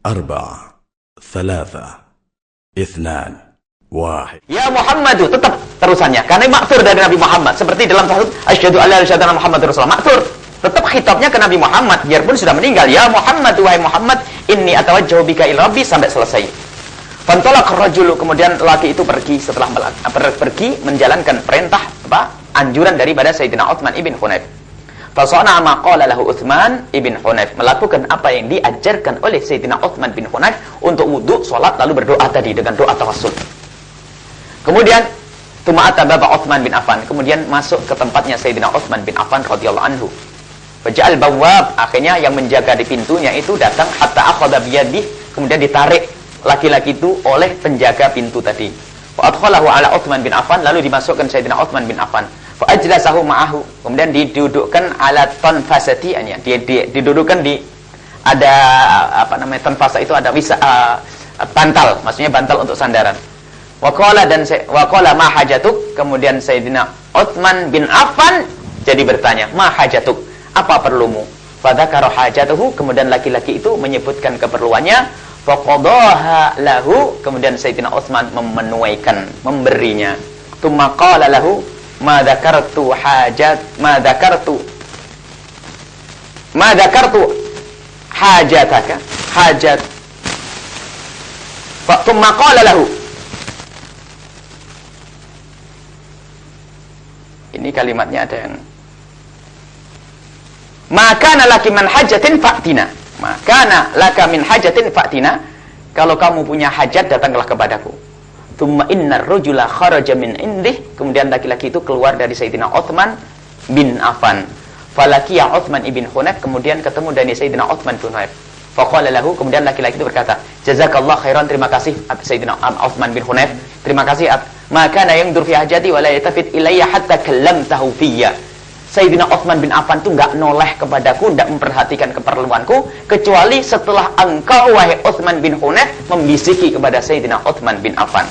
4 3 2 1. Ya Muhammadu, tetap terusannya. Karena maksur dari Nabi Muhammad. Seperti dalam sahih asyhadu alla ilaha illallah Muhammadur Rasulullah. Maksur. Tetap khitabnya ke Nabi Muhammad. Biarpun sudah meninggal. Ya Muhammad, wahai Muhammad, inni atawajjahu bika ila rabbi, sampai selesai. Fantalaqa rajulu, kemudian laki itu pergi setelah pergi menjalankan perintah anjuran daripada Sayyidina Utsman ibn Hunayf. Fasana ma qala lahu Utsman ibn Hunayf, melakukan apa yang diajarkan oleh Sayyidina Utsman bin Hunayf untuk wudu, salat, lalu berdoa tadi dengan doa tawassul. Kemudian tuma'ata baba Utsman bin Affan, kemudian masuk ke tempatnya Sayyidina Utsman bin Affan radhiyallahu anhu. Faja'al bawwab, akhirnya yang menjaga di pintunya itu datang, hatta akhadha biyadih, kemudian ditarik laki-laki itu oleh penjaga pintu tadi. Fa adkhalahu ala Utsman bin Affan, lalu dimasukkan Sayyidina Utsman bin Affan. Fa ajlasahu ma'ahu, kemudian didudukkan ala tanfasati, didudukkan di ada tanfasa itu ada bantal, maksudnya bantal untuk sandaran. Wa qala ma hajatuk, kemudian Sayyidina Utsman bin Affan jadi bertanya, ma hajatuk, apa perlumu? Fadzakara hajatuhu, kemudian laki-laki itu menyebutkan keperluannya. Faqadaha lahu, kemudian Sayyidina Utsman memenuhikan, memberinya. Tsumma qala lahu ma dzakartu hajataka hajat. Tsumma qala lahu, ini kalimatnya ada yang maka laki min hajatin fa'tina, maka laka min hajatin fa'tina, kalau kamu punya hajat datanglah kepadaku. Tsumma innar rajula kharaja min indih, kemudian laki-laki itu keluar dari Sayyidina Utsman bin Affan. Falakiya Utsman ibn Hunayf, kemudian ketemu dengan Sayyidina Utsman bin Hunayf. Faqala lahu, kemudian laki-laki itu berkata, jazakallahu khairan, terima kasih Sayyidina Utsman bin Hunayf, terima kasih. Maka yang yandur fi hajati wa la yatafit ilayya hatta kallamtahu fiyya. Sayyidina Utsman bin Affan itu enggak noleh kepadaku, enggak memperhatikan keperluanku, kecuali setelah engkau wahai Utsman bin Hunayf membisiki kepada Sayyidina Utsman bin Affan.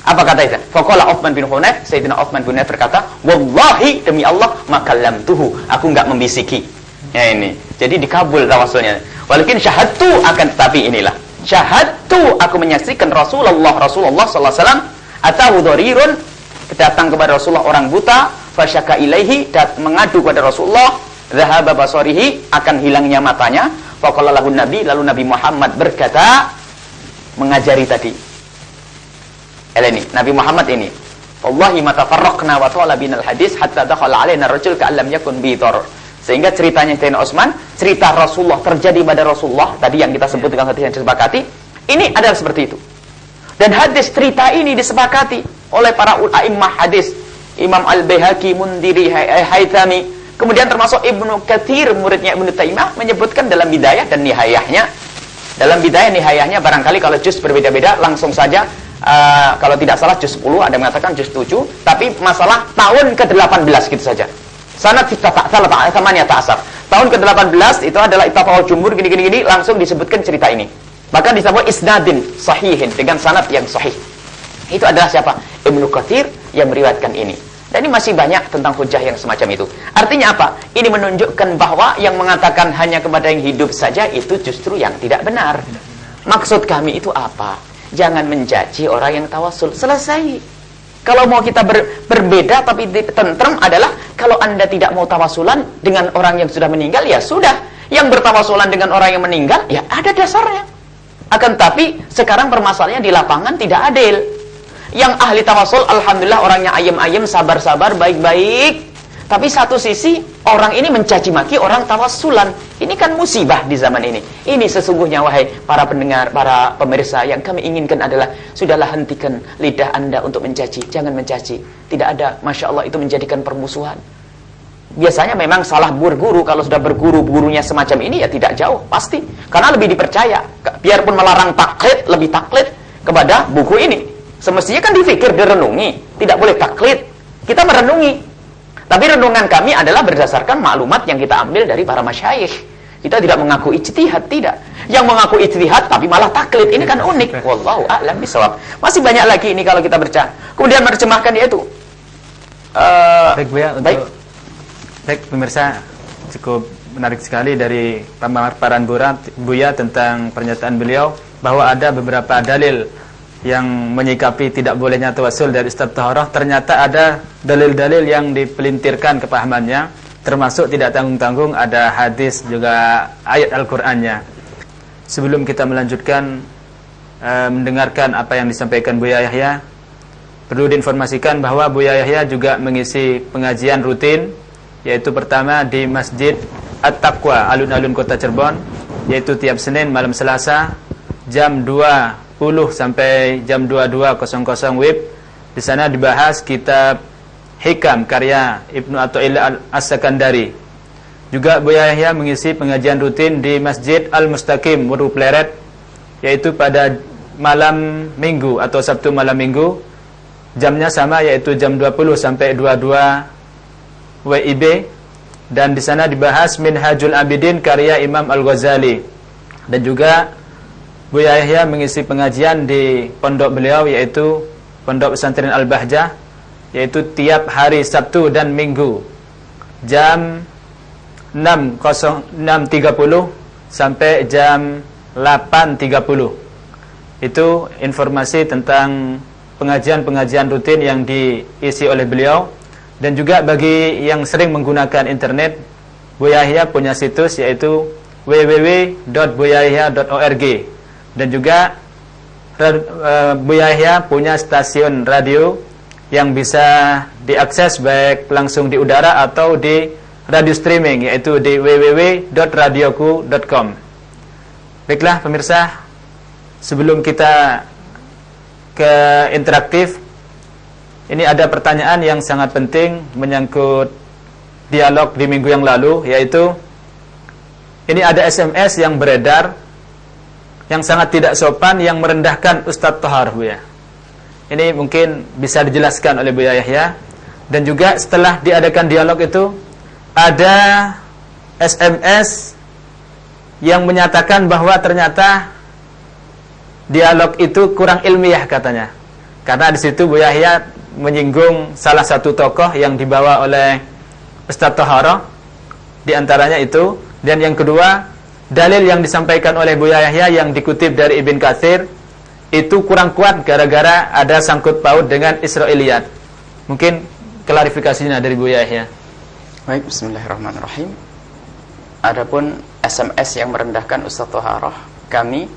Apa kata itu? Faqala Utsman bin Hunayf, Sayyidina Utsman bin Hunayf berkata, wallahi, demi Allah, ma kallamtuhu, aku enggak membisiki. Ya ini. Jadi dikabul tawasulnya. Walakin syahadtu, akan tetapi inilah. Syahadtu, aku menyaksikan Rasulullah sallallahu alaihi wasallam atahu dharirun, datang kepada Rasulullah orang buta, fasyaka ilaihi, mengadu kepada Rasulullah, dhahaba basarihi, akan hilangnya matanya. Faqala lahu Nabi, lalu Nabi Muhammad berkata, mengajari tadi. Ini Nabi Muhammad ini, wallahi ma tafarraqna wa tala binal hadis hatta dakhala alaina rajul ka'an lam yakun bi dhar. Sehingga ceritanya Sayyidina Utsman, cerita Rasulullah terjadi pada Rasulullah tadi yang kita sebut dengan hadis yang disepakati, ini adalah seperti itu. Dan hadis cerita ini disepakati oleh para ulama hadis, Imam Al-Baihaqi, Mundiri, Haythami, kemudian termasuk Ibnu Katsir, muridnya Ibnu Taimiyah, menyebutkan dalam bidayah dan nihayahnya. Dalam bidayah nihayahnya barangkali kalau juz berbeda-beda, langsung saja kalau tidak salah juz 10, ada yang mengatakan juz 7, tapi masalah tahun ke-18 gitu saja. Sanad samanya ta'asar. Tahun ke-18 itu adalah ittafaqul jumhur gini-gini, langsung disebutkan cerita ini. Bahkan disebut isnadin sahihin, dengan sanad yang sahih. Itu adalah siapa? Ibnu Katsir yang meriwayatkan ini. Dan ini masih banyak tentang hujah yang semacam itu. Artinya apa? Ini menunjukkan bahwa yang mengatakan hanya kepada yang hidup saja itu justru yang tidak benar. Maksud kami itu apa? Jangan mencaci orang yang tawasul. Selesai. Kalau mau kita berbeda tapi tentrem adalah kalau Anda tidak mau tawasulan dengan orang yang sudah meninggal, ya sudah. Yang bertawasulan dengan orang yang meninggal, ya ada dasarnya. Akan tapi sekarang permasalahannya di lapangan tidak adil. Yang ahli tawasul, alhamdulillah orangnya ayem-ayem, sabar-sabar, baik-baik. Tapi satu sisi, orang ini mencaci maki orang tawasulan. Ini kan musibah di zaman ini. Ini sesungguhnya, wahai para pendengar, para pemirsa, yang kami inginkan adalah, sudahlah hentikan lidah Anda untuk mencaci. Jangan mencaci. Tidak ada, Masya Allah, itu menjadikan permusuhan. Biasanya memang salah berguru. Kalau sudah berguru, gurunya semacam ini, ya tidak jauh, pasti. Karena lebih dipercaya. Biarpun melarang taklid, lebih taklid kepada buku ini. Semestinya kan difikir, direnungi. Tidak boleh taklid. Kita merenungi. Tapi renungan kami adalah berdasarkan maklumat yang kita ambil dari para masyayikh. Kita tidak mengaku ijtihad, tidak. Yang mengaku ijtihad tapi malah taklid, ini kan unik. Wallahu a'lam bishawab. Masih banyak lagi ini kalau kita baca. Kemudian menerjemahkan yaitu baik Bu ya, untuk baik pemirsa, cukup menarik sekali dari pemaparan Buya tentang pernyataan beliau bahwa ada beberapa dalil yang menyikapi tidak bolehnya tawassul dari Ustaz Taharah. Ternyata ada dalil-dalil yang dipelintirkan kepahamannya, termasuk tidak tanggung-tanggung ada hadis juga ayat Al-Qur'annya. Sebelum kita melanjutkan mendengarkan apa yang disampaikan Buya Yahya, perlu diinformasikan bahwa Buya Yahya juga mengisi pengajian rutin, yaitu pertama di Masjid At-Taqwa alun-alun Kota Cirebon, yaitu tiap Senin malam Selasa jam 20 sampai jam 22.00 WIB. Di sana dibahas kitab Hikam karya Ibnu Athaillah As-Sakandari. Juga Buya Yahya mengisi pengajian rutin di Masjid Al-Mustaqim Muru Pleret, yaitu pada malam Minggu atau Sabtu malam Minggu. Jamnya sama, yaitu jam 20 sampai 22 WIB, dan di sana dibahas Minhajul Abidin karya Imam Al-Ghazali. Dan juga Buya Yahya mengisi pengajian di pondok beliau, yaitu Pondok Pesantren Al-Bahjah, yaitu tiap hari Sabtu dan Minggu jam 6.30 sampai jam 8.30. Itu informasi tentang pengajian-pengajian rutin yang diisi oleh beliau. Dan juga bagi yang sering menggunakan internet, Buya Yahya punya situs, yaitu www.buyayahya.org. Dan juga Buya Yahya punya stasiun radio yang bisa diakses baik langsung di udara atau di radio streaming, yaitu di www.radioku.com. Baiklah pemirsa, sebelum kita ke interaktif, ini ada pertanyaan yang sangat penting menyangkut dialog di minggu yang lalu, yaitu ini ada SMS yang beredar yang sangat tidak sopan, yang merendahkan Ustaz Taharah, Buya. Ini mungkin bisa dijelaskan oleh Buya Yahya. Dan juga setelah diadakan dialog itu, ada SMS yang menyatakan bahwa ternyata dialog itu kurang ilmiah katanya. Karena di situ Buya Yahya menyinggung salah satu tokoh yang dibawa oleh Ustaz Taharah, di antaranya itu. Dan yang kedua, dalil yang disampaikan oleh Buya Yahya yang dikutip dari Ibn Katsir itu kurang kuat gara-gara ada sangkut paut dengan Israiliyat. Mungkin klarifikasinya dari Buya Yahya. Baik, bismillahirrahmanirrahim. Adapun SMS yang merendahkan Ustaz Taharah, kami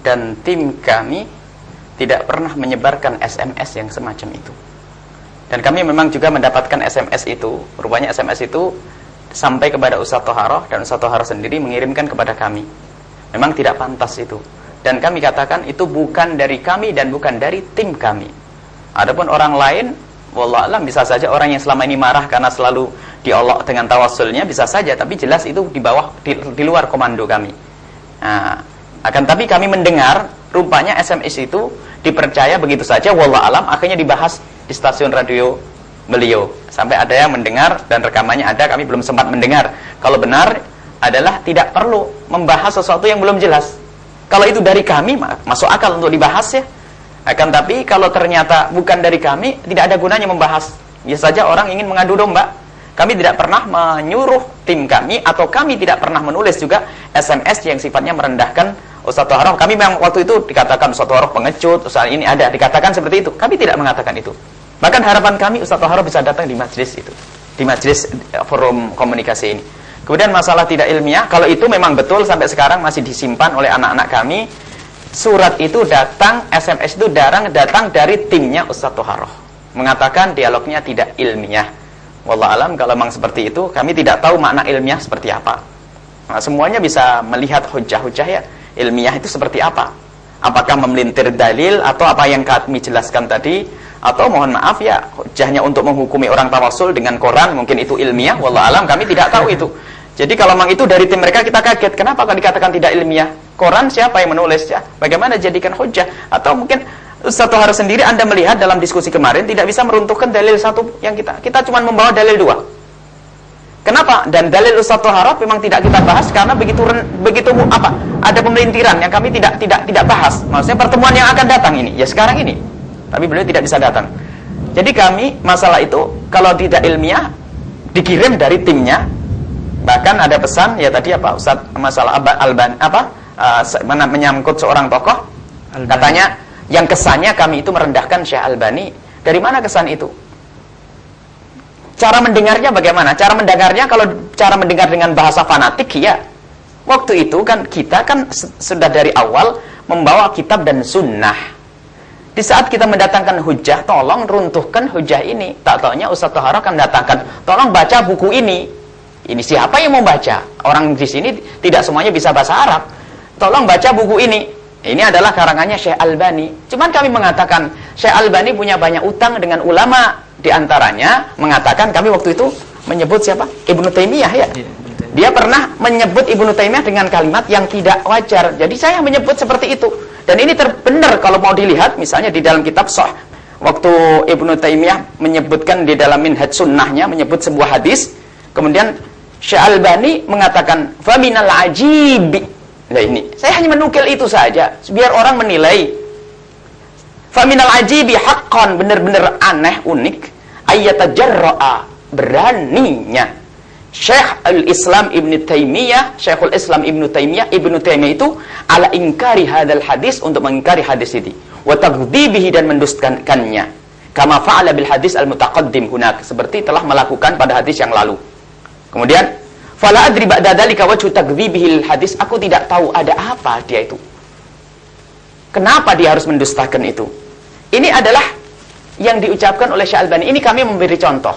dan tim kami tidak pernah menyebarkan SMS yang semacam itu. Dan kami memang juga mendapatkan SMS itu. Rupanya SMS itu sampai kepada Ustaz Taharah, dan Ustaz Taharah sendiri mengirimkan kepada kami. Memang tidak pantas itu. Dan kami katakan itu bukan dari kami dan bukan dari tim kami. Adapun orang lain, wallah alam, bisa saja orang yang selama ini marah karena selalu diolok dengan tawassulnya, bisa saja, tapi jelas itu di bawah, di luar komando kami. Nah, akan tapi kami mendengar rupanya SMS itu dipercaya begitu saja, wallah alam, akhirnya dibahas di stasiun radio beliau. Sampai ada yang mendengar dan rekamannya ada, kami belum sempat mendengar. Kalau benar adalah tidak perlu membahas sesuatu yang belum jelas. Kalau itu dari kami, masuk akal untuk dibahas ya. Akan tapi kalau ternyata bukan dari kami, tidak ada gunanya membahas. Biasa saja orang ingin mengadu domba. Kami tidak pernah menyuruh tim kami, atau kami tidak pernah menulis juga SMS yang sifatnya merendahkan Ustaz Taharah. Kami memang waktu itu dikatakan Ustaz Taharah pengecut, Ustaz ini ada, dikatakan seperti itu. Kami tidak mengatakan itu. Bahkan harapan kami Ustaz Taharah bisa datang di majelis itu, di majelis forum komunikasi ini. Kemudian masalah tidak ilmiah, kalau itu memang betul sampai sekarang masih disimpan oleh anak-anak kami. Surat itu datang, SMS itu datang dari timnya Ustaz Taharah, mengatakan dialognya tidak ilmiah. Wallah alam, kalau memang seperti itu, kami tidak tahu makna ilmiah seperti apa. Nah, semuanya bisa melihat hujah-hujah ya, ilmiah itu seperti apa. Apakah memelintir dalil, atau apa yang kami jelaskan tadi, atau mohon maaf ya, hujahnya untuk menghukumi orang tawassul dengan Quran, mungkin itu ilmiah. Wallah alam, kami tidak tahu itu. Jadi kalau memang itu dari tim mereka, kita kaget. Kenapa kalau dikatakan tidak ilmiah? Quran siapa yang menulis ya? Bagaimana jadikan hujah? Atau mungkin Ustaz Taharah sendiri, Anda melihat dalam diskusi kemarin tidak bisa meruntuhkan dalil satu yang kita cuma membawa dalil dua. Kenapa? Dan dalil Ustaz Taharah memang tidak kita bahas karena begitu apa? Ada pemelintiran yang kami tidak bahas. Maksudnya pertemuan yang akan datang ini, ya sekarang ini. Tapi beliau tidak bisa datang. Jadi kami masalah itu kalau tidak ilmiah dikirim dari timnya, Bahkan ada pesan ya tadi apa Ustaz masalah Albani menyangkut seorang tokoh. Albani. Katanya yang kesannya kami itu merendahkan Syekh Albani. Dari mana kesan itu? Cara mendengarnya bagaimana? Cara mendengarnya kalau cara mendengar dengan bahasa fanatik ya. Waktu itu kan kita kan sudah dari awal membawa kitab dan sunnah. Di saat kita mendatangkan hujah, tolong runtuhkan hujah ini. Tak taunya Ustaz Tohara akan mendatangkan, tolong baca buku ini. Ini siapa yang mau baca? Orang di sini tidak semuanya bisa bahasa Arab. Tolong baca buku ini. Ini adalah karangannya Syekh Albani. Cuman kami mengatakan Syekh Albani punya banyak utang dengan ulama. Di antaranya mengatakan kami waktu itu menyebut siapa? Ibnu Taimiyah ya. Dia pernah menyebut Ibnu Taimiyah dengan kalimat yang tidak wajar. Jadi saya menyebut seperti itu. Dan ini benar kalau mau dilihat misalnya di dalam kitab Sahih. Waktu Ibnu Taimiyah menyebutkan di dalam Minhaj Sunnahnya menyebut sebuah hadis. Kemudian Syekh Albani mengatakan faminal ajibi. Nah ini, saya hanya menukil itu saja biar orang menilai. Faminal ajibi haqqan, benar-benar aneh, unik, ayyatajarra'a, beraninya Syekh al-Islam Ibnu Taimiyah, Syekhul Islam Ibnu Taimiyah itu ala ingkari hadal hadis, untuk mengingkari hadis ini, wa taghdibihi, dan mendustakannya, kama fa'ala bil hadis al-mutaqaddim hunak, seperti telah melakukan pada hadis yang lalu. Kemudian fala adri ba'da dzalika wajhu takdzibihil hadis, aku tidak tahu ada apa dia itu. Kenapa dia harus mendustakan itu? Ini adalah yang diucapkan oleh Syekh Albani. Ini kami memberi contoh.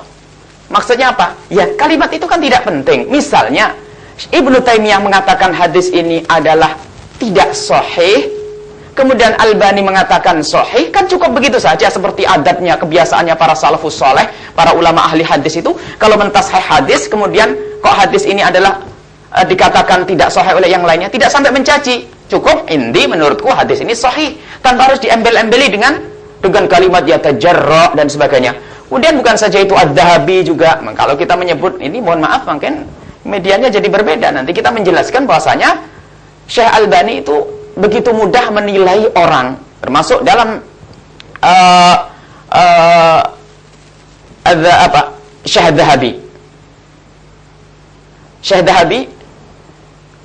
Maksudnya apa? Ya kalimat itu kan tidak penting. Misalnya Ibnu Taimiyah mengatakan hadis ini adalah tidak sahih, kemudian Albani mengatakan sahih, kan cukup begitu saja. Seperti adatnya, kebiasaannya para salafus saleh, para ulama ahli hadis itu, kalau mentashih hadis, kemudian kok hadis ini adalah dikatakan tidak sahih oleh yang lainnya, tidak sampai mencaci. Cukup inti menurutku hadis ini sahih, tanpa harus diembel-embeli dengan kalimat yatajarra dan sebagainya. Kemudian bukan saja itu, Adz-Dzahabi juga. Kalau kita menyebut ini, mohon maaf, mungkin medianya jadi berbeda. Nanti kita menjelaskan bahwasanya Syekh Albani itu begitu mudah menilai orang, termasuk dalam Syekh Dzahabi. Syekh Dzahabi,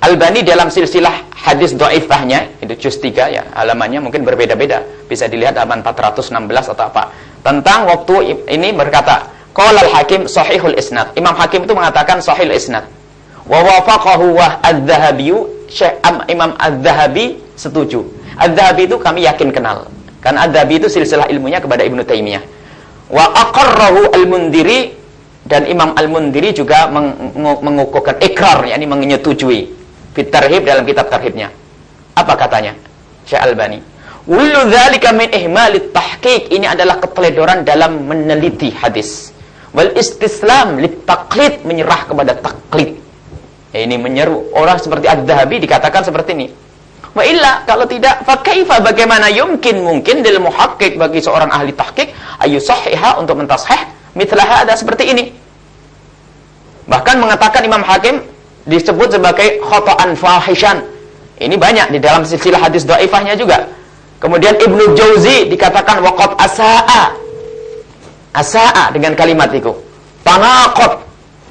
Albani dalam silsilah hadis dhaifahnya, itu juz 3 ya, halamannya mungkin berbeda-beda. Bisa dilihat halaman 416 atau apa. Tentang waktu ini berkata, qala al-Hakim sahihul isnad. Imam Hakim itu mengatakan sahihul isnad. Wa wafaqahu wa Adz-Dzahabi, Imam Adz-Dzahabi setuju. Adz-Dzahabi itu kami yakin kenal. Karena Adz-Dzahabi itu silsilah ilmunya kepada Ibnu Taimiyah. Wa aqarrahu al-Mundhiri, dan Imam al-Mundhiri juga mengukuhkan ikrar, yakni menyetujui fit tarhib, dalam kitab tarhibnya. Apa katanya Syekh Albani? Kullu dzalika min ihmalit tahqiq, ini adalah keteledoran dalam meneliti hadis. Wal istislam lit taqlid, menyerah kepada taklid. Ini menyeru orang seperti Adz-Dzahabi dikatakan seperti ini. Wa illa, kalau tidak, fa kaifa, bagaimana mungkin lil muhaqqiq, bagi seorang ahli tahqiq, ayu sahihah, untuk mentashih mithlah ada seperti ini. Bahkan mengatakan Imam Hakim disebut sebagai khata'an fahishan. Ini banyak di dalam silsilah hadis dhaifahnya juga. Kemudian Ibnu Jauzi dikatakan waqad asaa dengan kalimat itu. Tanaqad.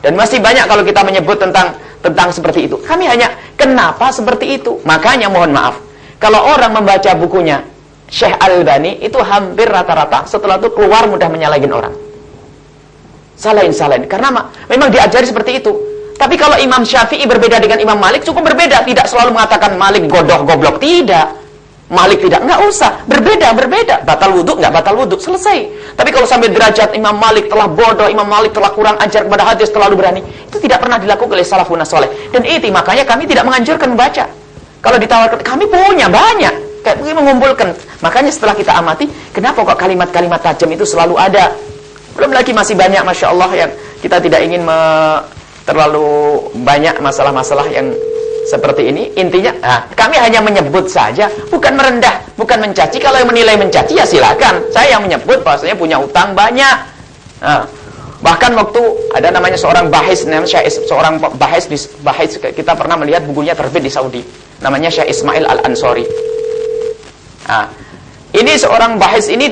Dan masih banyak kalau kita menyebut tentang seperti itu. Kami hanya kenapa seperti itu? Makanya mohon maaf, kalau orang membaca bukunya Syekh Albani itu hampir rata-rata setelah itu keluar mudah menyalahin orang. Salahin karena memang diajari seperti itu. Tapi kalau Imam Syafi'i berbeda dengan Imam Malik, cukup berbeda, tidak selalu mengatakan Malik godoh goblok, tidak. Malik tidak, nggak usah, berbeda, batal wudhu, nggak batal wudhu, selesai. Tapi kalau sampai derajat Imam Malik telah bodoh, Imam Malik telah kurang ajar kepada hadis, terlalu berani, itu tidak pernah dilakukan oleh salafun saleh. Dan itu makanya kami tidak menganjurkan membaca. Kalau ditawarkan, kami punya banyak, kayak begini mengumpulkan. Makanya setelah kita amati, kenapa kok kalimat-kalimat tajam itu selalu ada? Belum lagi masih banyak, Masya Allah, yang kita tidak ingin terlalu banyak masalah-masalah yang seperti ini. Intinya, kami hanya menyebut saja, bukan merendah, bukan mencaci. Kalau yang menilai mencaci, ya silakan. Saya yang menyebut bahwasanya punya utang banyak. Bahkan waktu ada namanya seorang bahis, seorang bahis kita pernah melihat bukunya terbit di Saudi. Namanya Syekh Ismail Al-Ansori. Ini seorang bahis ini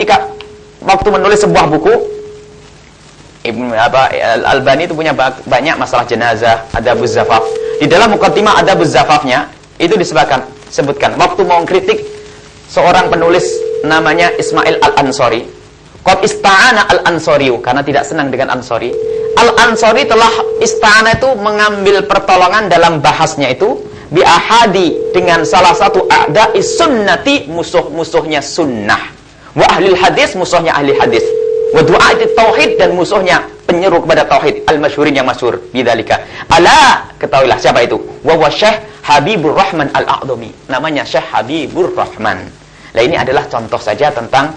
waktu menulis sebuah buku, Al-Albani itu punya banyak masalah jenazah, adabuz zafaf. Di dalam muqaddimah adabuz zafafnya itu sebutkan waktu mau kritik seorang penulis namanya Ismail Al-Ansori. Qad ista'ana Al-Ansoriyu, karena tidak senang dengan Ansori. Al-Ansori telah ista'ana itu mengambil pertolongan dalam bahasnya itu bi ahadi, dengan salah satu a'da'is sunnati, musuh-musuhnya sunnah. Wa ahlil hadis, musuhnya ahli hadis. Wa du'ati tauhid, dan musuhnya penyeru kepada tauhid, al-masyhurin yang masyhur bidzalika. Ala, ketahuilah siapa itu? Wa Syekh Habibur Rahman Al-A'dhami. Namanya Syekh Habibur Rahman. Nah, ini adalah contoh saja tentang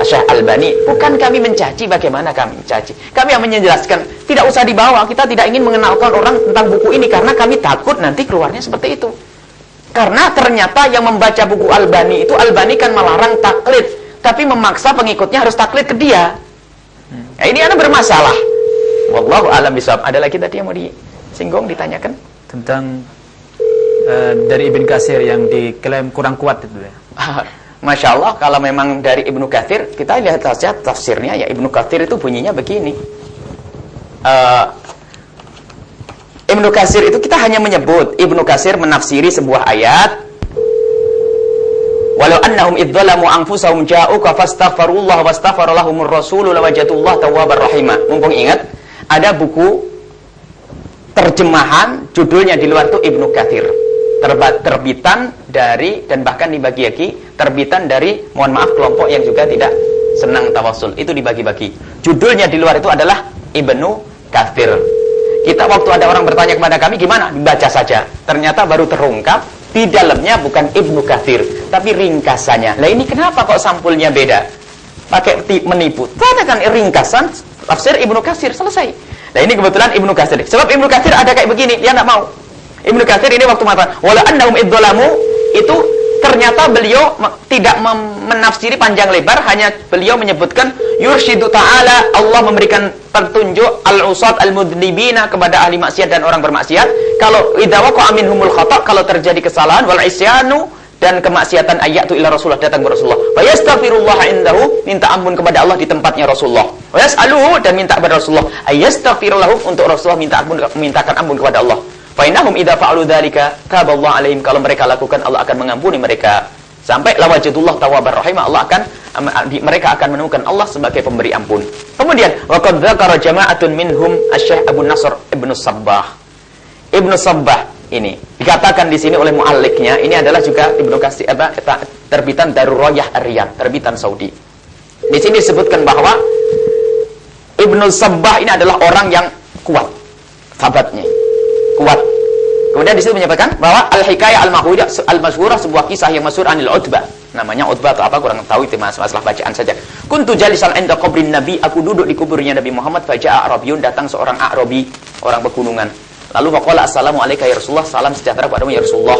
Syekh Albani. Bukan kami mencaci, bagaimana kami mencaci. Kami yang menjelaskan, tidak usah dibawa. Kita tidak ingin mengenalkan orang tentang buku ini karena kami takut nanti keluarnya seperti itu. Karena ternyata yang membaca buku Albani itu, Albani kan melarang taklid, tapi memaksa pengikutnya harus taklid ke dia. Nah, ini ada bermasalah. Wallahu a'lam bishawab. Ada lagi tadi yang mau disinggung, ditanyakan? Tentang dari Ibn Katsir yang diklaim kurang kuat itu ya. Masya Allah, kalau memang dari Ibnu Katsir, kita lihat saja tafsirnya ya. Ibnu Katsir itu bunyinya begini. Ibnu Katsir itu kita hanya menyebut Ibnu Katsir menafsiri sebuah ayat. Walau annahum idzalamu anfusahum ja'uka fastaghfirullah wastaghfara lahumur rasulu lawajadullah tawwabar rahima. Mumpung ingat, ada buku terjemahan judulnya di luar itu Ibnu Katsir. Terbitan dari, dan bahkan dibagi-bagi, terbitan dari, mohon maaf, kelompok yang juga tidak senang tawasul. Itu dibagi-bagi. Judulnya di luar itu adalah Ibnu Katsir. Kita waktu ada orang bertanya kepada kami, gimana? Dibaca saja. Ternyata baru terungkap, di dalamnya bukan Ibnu Katsir, tapi ringkasannya. Lah ini kenapa kok sampulnya beda? Pakai menipu. Katakan ringkasan, tafsir Ibnu Katsir, selesai. Nah ini kebetulan Ibnu Katsir. Sebab Ibnu Katsir ada kayak begini, dia tidak mau. Ibnu Katsir ini waktu mengatakan wala annahum idzalamu, itu ternyata beliau tidak menafsiri panjang lebar, hanya beliau menyebutkan yursyidu ta'ala, Allah memberikan petunjuk al-usat al-mudnibina, kepada ahli maksiat dan orang bermaksiat. Kalau idza waqa'a minhumul khata', kalau terjadi kesalahan, wal isyanu, dan kemaksiatan, ayatu ila Rasulullah, datang ke Rasulullah. Wa yastaghfirullah indahu, minta ampun kepada Allah di tempatnya Rasulullah. Wa yas'aluhu, dan minta kepada Rasulullah. Ayastaghfirullahu, untuk Rasulullah mintakan ampun kepada Allah. Fa innahum idza fa'alu dzalika taballahu alaihim, kalau mereka lakukan Allah akan mengampuni mereka. Sampai lawajadullah tawwabar rahim, mereka akan menemukan Allah sebagai pemberi ampun. Kemudian wa qad dzakara jama'atun minhum asy-Syaikh Abu Nasr Ibnu Sabbah. Ibnu Sabbah ini dikatakan di sini oleh mualliknya, ini adalah juga Ibnu Katsir, terbitan Daruriyah Ar-Riyadh, terbitan Saudi. Di sini disebutkan bahwa Ibnu Sabbah ini adalah orang yang kuat, sahabatnya kuat. Kemudian di situ menyebutkan bahwa al-hikayah al-masyhurah, sebuah kisah yang masyhur anil Utbah. Namanya Utbah atau apa kurang tahu, itu masalah bacaan saja. Kuntu jalisan inda qabrin Nabi, aku duduk di kuburnya Nabi Muhammad, faja'a A'rabiyun, datang seorang A'rabi, orang pegunungan. Lalu faqala assalamu alayka ya Rasulullah, salam sejahtera padamu ya Rasulullah.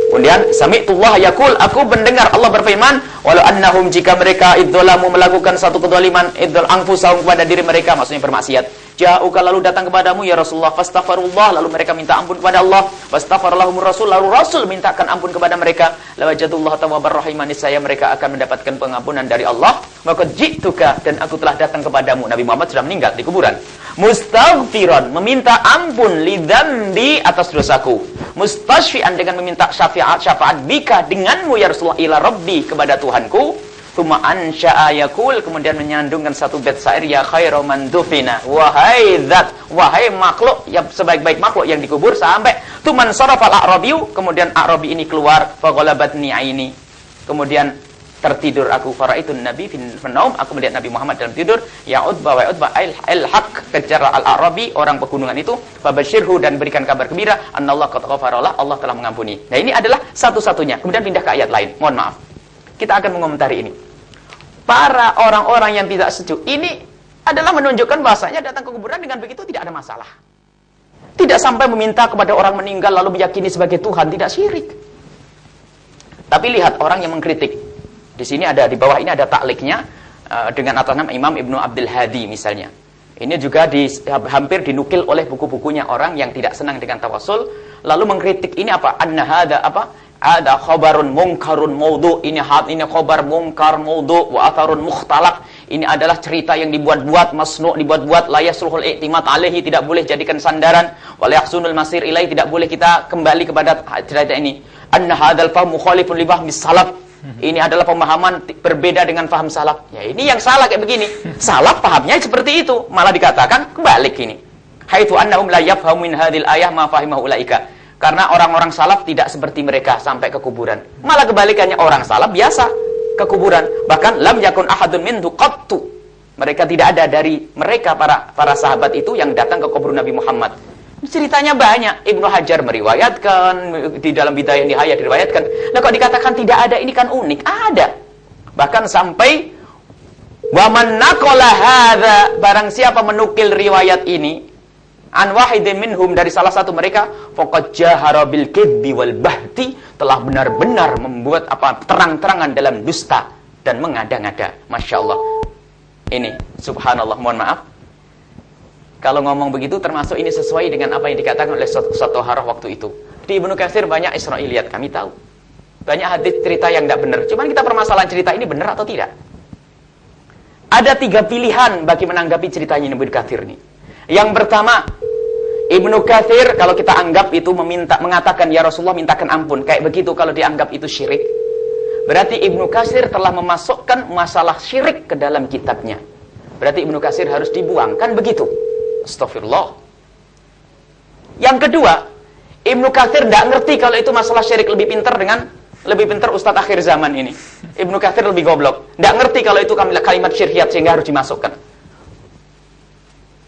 Kemudian sami'tullah yaqul, aku mendengar Allah berfirman, walau annahum, jika mereka idzalamu, melakukan satu kedzaliman, idzal anfusahum, kepada diri mereka, maksudnya bermaksiat. Ja'uka, lalu datang kepadamu ya Rasulullah, fastaghfirullah, lalu mereka minta ampun kepada Allah, fastaghfaralahumur rasul, lalu Rasul mintakan ampun kepada mereka, lawajadullah tawwabar rahim, niscaya mereka akan mendapatkan pengampunan dari Allah. Maka ji'tuka, dan aku telah datang kepadamu. Nabi Muhammad sudah meninggal di kuburan. Mustaghfiran, meminta ampun, lidzambi, atas dosaku. Mustashfi'an, dengan meminta syafaat bika, denganmu ya Rasulullah, ila rabbi, kepada Tuhanku. Tsumma ansha'a yaqul, kemudian menyandungkan satu bait syair, ya khairu man dufina, wahai zat, wahai makhluk yang sebaik-baik makhluk yang dikubur, sampai tuman sarafal a'rabiyu, kemudian A'rabi ini keluar, fa ghalabatni aini, kemudian tertidur aku, faraitun nabi fin naum, aku melihat Nabi Muhammad dalam tidur. Ya Utbah, wa Utbah al-haq, kejar al-A'rabi, orang pegunungan itu, fabasyirhu, dan berikan kabar gembira, annallaha qad ghafara, Allah telah mengampuni. Nah ini adalah satu-satunya. Kemudian pindah ke ayat lain, mohon maaf, kita akan mengomentari ini. Para orang-orang yang tidak setuju ini adalah menunjukkan bahasanya datang ke kuburan dengan begitu tidak ada masalah. Tidak sampai meminta kepada orang meninggal lalu meyakini sebagai Tuhan, tidak syirik. Tapi lihat orang yang mengkritik. Di sini ada, di bawah ini ada takliknya dengan atas nama Imam Ibnu Abdul Hadi misalnya. Ini juga hampir dinukil oleh buku-bukunya orang yang tidak senang dengan tawasul, lalu mengkritik ini apa? Anna hadza apa? Ada khabarun mungkarun maudhu, ini khabar mungkar maudhu, wa atharun mukhtalaq, Ini adalah cerita yang dibuat-buat, masnu' dibuat-buat, la yasluhul i'timad alaihi, tidak boleh jadikan sandaran, wa la yahsunul masir ilaihi, tidak boleh kita kembali kepada cerita ini. Anna hadzal fahm mukhalifun li fahmi salaf. Ini adalah pemahaman berbeda dengan faham salaf. Ya, ini yang salah kayak begini. Salaf pahamnya seperti itu, malah dikatakan kebalik ini. Haitsu annahum la yafhamu min hadhil ayah ma fahimahu ulaika. Karena orang-orang salaf tidak seperti mereka sampai ke kuburan. Malah kebalikannya, orang salaf biasa ke kuburan. Bahkan lam yakun ahadun minhu qattu. Mereka tidak ada dari mereka para sahabat itu yang datang ke kubur Nabi Muhammad. Ceritanya banyak. Ibnu Hajar meriwayatkan, di dalam Bidayah Nihayah diriwayatkan. Nah, kok dikatakan tidak ada, ini kan unik. Ada. Bahkan sampai wa man naqala hadza, barang siapa menukil riwayat ini an wahidin minhum, dari salah satu mereka, faqad jahara bil kidbi wal bahti, telah benar-benar membuat terang-terangan dalam dusta dan mengada-ngada. Masya Allah. Ini subhanallah, mohon maaf kalau ngomong begitu, termasuk ini sesuai dengan apa yang dikatakan oleh Ustaz Thaharah waktu itu. Di Ibnu Katsir banyak Israiliyat, kami tahu banyak hadis cerita yang tidak benar. Cuman kita permasalahan cerita ini benar atau tidak. Ada 3 pilihan bagi menanggapi ceritanya Ibnu Katsir ini. Yang pertama, Ibnu Katsir kalau kita anggap itu mengatakan ya Rasulullah mintakan ampun, kayak begitu kalau dianggap itu syirik, berarti Ibnu Katsir telah memasukkan masalah syirik ke dalam kitabnya. Berarti Ibnu Katsir harus dibuang, kan begitu? Astagfirullah. Yang kedua, Ibnu Katsir tidak ngerti kalau itu masalah syirik, lebih pintar Ustadz akhir zaman ini. Ibnu Katsir lebih goblok, tidak ngerti kalau itu kalimat syirkiyat sehingga harus dimasukkan.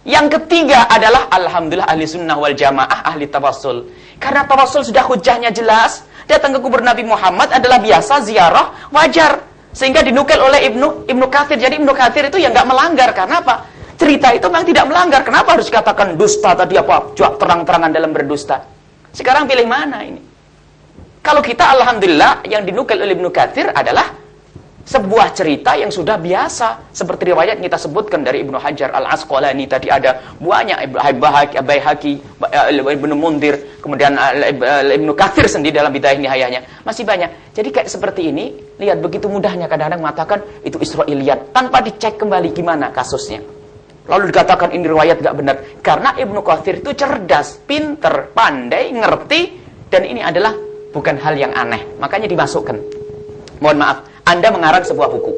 Yang ketiga adalah alhamdulillah ahli sunnah wal jamaah, ahli tawassul. Karena tawassul sudah hujahnya jelas, datang ke kubur Nabi Muhammad adalah biasa, ziarah, wajar. Sehingga dinukil oleh Ibnu Katsir. Jadi Ibnu Katsir itu yang nggak melanggar. Karena apa? Cerita itu memang tidak melanggar. Kenapa harus dikatakan dusta tadi, apa? Terang-terangan dalam berdusta. Sekarang pilih mana ini? Kalau kita alhamdulillah yang dinukil oleh Ibnu Katsir adalah sebuah cerita yang sudah biasa, seperti riwayat kita sebutkan dari Ibnu Hajar Al-Asqalani tadi, ada banyak Baihaqi, Ibnu Mundir, kemudian Ibnu Katsir sendiri dalam Bidayah Nihayahnya, masih banyak. Jadi kayak seperti ini, lihat begitu mudahnya kadang-kadang mengatakan itu Israiliyat tanpa dicek kembali gimana kasusnya. Lalu dikatakan ini riwayat gak benar. Karena Ibnu Katsir itu cerdas, pinter, pandai, ngerti, dan ini adalah bukan hal yang aneh, makanya dimasukkan. Mohon maaf, Anda mengarang sebuah buku.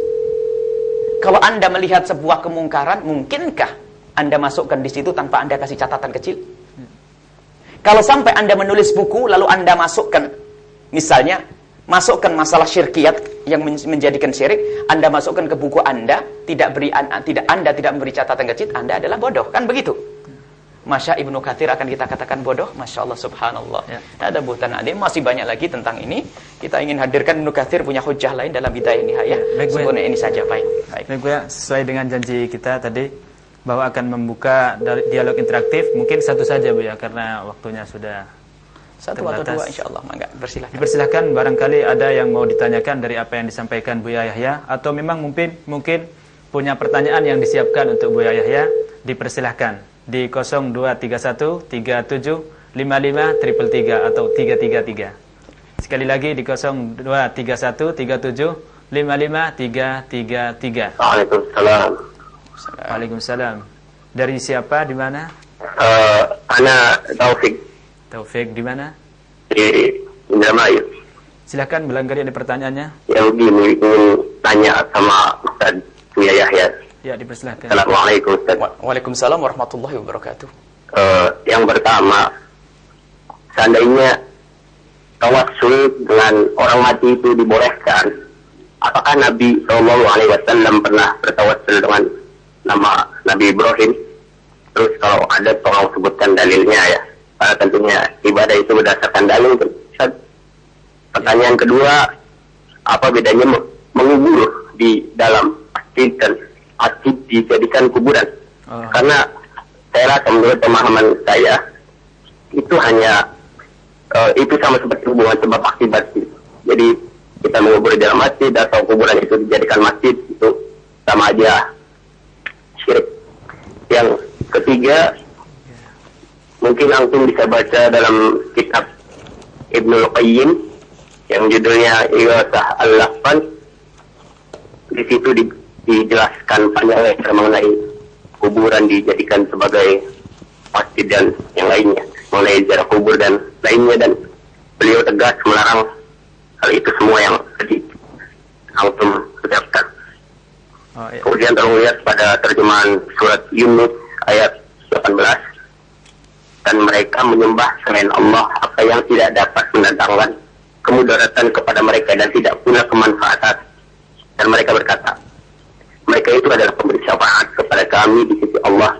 Kalau Anda melihat sebuah kemungkaran, mungkinkah Anda masukkan di situ tanpa Anda kasih catatan kecil? Kalau sampai Anda menulis buku, lalu Anda masukkan, misalnya, masukkan masalah syirkiyat yang menjadikan syirik, Anda masukkan ke buku Anda, Anda tidak memberi catatan kecil, Anda adalah bodoh, kan begitu? Masya Ibnu Katsir akan kita katakan bodoh. Masya Allah, subhanallah ya. Ada buhtan adim, masih banyak lagi tentang ini. Kita ingin hadirkan Ibnu Katsir punya hujah lain dalam Bidayah Nihayah. Sempurna ini saja, baik. Sesuai dengan janji kita tadi bahwa akan membuka dialog interaktif, mungkin satu saja Bu ya, karena waktunya sudah satu terbatas. atau dua insya Allah. Mangga, persilahkan. Dipersilahkan, barangkali ada yang mau ditanyakan dari apa yang disampaikan Buya Yahya, atau memang mungkin punya pertanyaan yang disiapkan untuk Buya Yahya, dipersilahkan di 0231 37 55 333 atau 333. Sekali lagi di 0231 37 55 333. Waalaikumsalam. Waalaikumsalam. Dari siapa, di mana? Ana Taufik. Taufik di mana? Di Indramayu. Silakan, barangkali ada pertanyaannya. Ya begini, ingin tanya sama Ustaz Buya Yahya. Ya, dipersilahkan. Assalamualaikum Ustaz. Waalaikumsalam warahmatullahi wabarakatuh. Yang pertama, seandainya tawassul dengan orang mati itu dibolehkan, apakah Nabi SAW pernah bertawassul dengan nama Nabi Ibrahim? Terus kalau ada, tolong sebutkan dalilnya ya. Karena tentunya ibadah itu berdasarkan dalil. Pertanyaan kedua, apa bedanya mengubur di dalam masjid dan masjid dijadikan kuburan? Karena saya rasa menurut pemahaman saya itu hanya itu sama seperti hubungan sebab akibat. Jadi kita mengubur di dalam masjid atau kuburan itu dijadikan masjid, itu sama aja syirik. Yang ketiga, mungkin langsung bisa baca dalam kitab Ibnul Qayyim yang judulnya Ighatsah Al-Lahfan. Di situ dijelaskan panjang lebar mengenai kuburan dijadikan sebagai masjid dan yang lainnya, mengenai ziarah kubur dan lainnya, dan beliau tegas melarang hal itu semua yang tadi antum ucapkan. Kemudian tolong lihat pada terjemahan surat Yunus ayat 18, dan mereka menyembah selain Allah apa yang tidak dapat mendatangkan kemudaratan kepada mereka dan tidak pula kemanfaatan, dan mereka berkata, mereka itu adalah pemberi syafaat kepada kami di sisi Allah.